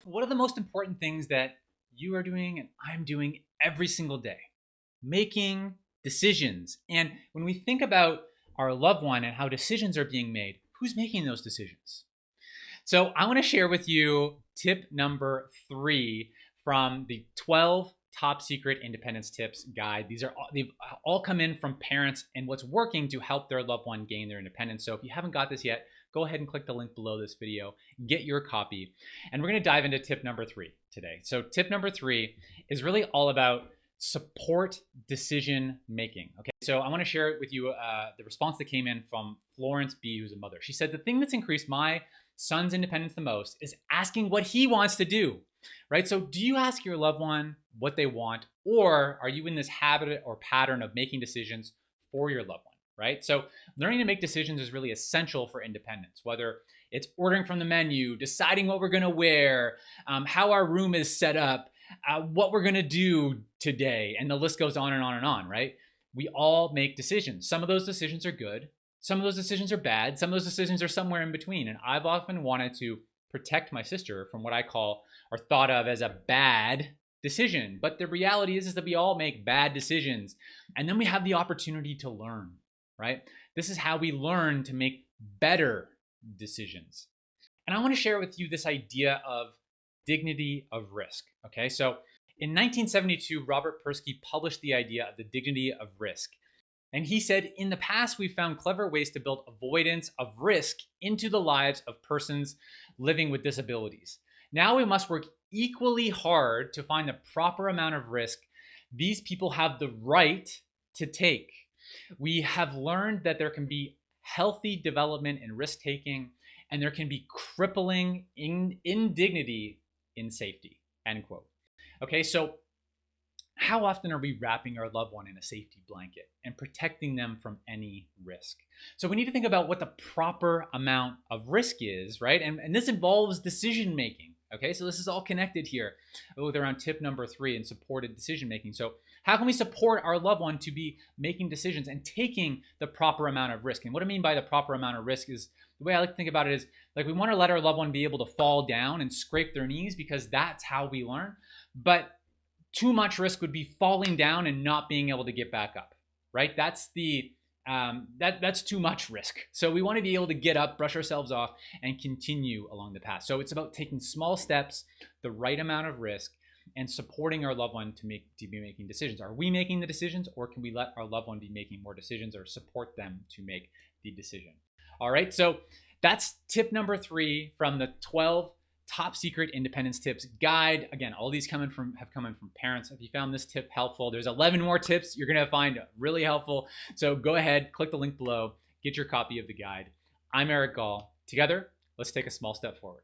What are the most important things that you are doing and I'm doing every single day? Making decisions. And when we think about our loved one and how decisions are being made, who's making those decisions? So I want to share with you tip number 3 from the 12 top secret independence tips guide. They've all come in from parents and what's working to help their loved one gain their independence. So if you haven't got this yet, go ahead and click the link below this video, get your copy. And we're going to dive into tip number 3 today. So tip number 3 is really all about support decision making. Okay, so I want to share with you the response that came in from Florence B, who's a mother. She said, the thing that's increased my son's independence the most is asking what he wants to do, right? So do you ask your loved one what they want, or are you in this habit or pattern of making decisions for your loved one, right? So learning to make decisions is really essential for independence, whether it's ordering from the menu, deciding what we're gonna wear, how our room is set up, what we're gonna do today, and the list goes on and on and on, right? We all make decisions. Some of those decisions are good. Some of those decisions are bad. Some of those decisions are somewhere in between. And I've often wanted to protect my sister from what I call or thought of as a bad decision. But the reality is that we all make bad decisions. And then we have the opportunity to learn, right? This is how we learn to make better decisions. And I want to share with you this idea of dignity of risk. Okay, so in 1972, Robert Persky published the idea of the dignity of risk. And he said, in the past, we've found clever ways to build avoidance of risk into the lives of persons living with disabilities. Now we must work equally hard to find the proper amount of risk these people have the right to take. We have learned that there can be healthy development in risk taking, and there can be crippling indignity in safety, end quote. Okay, so how often are we wrapping our loved one in a safety blanket and protecting them from any risk? So we need to think about what the proper amount of risk is, right? And this involves decision making. Okay, so this is all connected here with around tip number 3 in supported decision making. So how can we support our loved one to be making decisions and taking the proper amount of risk? And what I mean by the proper amount of risk is, the way I like to think about it is, like, we want to let our loved one be able to fall down and scrape their knees because that's how we learn. But too much risk would be falling down and not being able to get back up, right? That's too much risk. So we want to be able to get up, brush ourselves off, and continue along the path. So it's about taking small steps, the right amount of risk, and supporting our loved one to be making decisions. Are we making the decisions, or can we let our loved one be making more decisions or support them to make the decision? All right, so that's tip number 3 from the 12 top secret independence tips guide. Again, all these have come in from parents. If you found this tip helpful, there's 11 more tips you're going to find really helpful. So go ahead, click the link below, get your copy of the guide. I'm Eric Gall. Together, let's take a small step forward.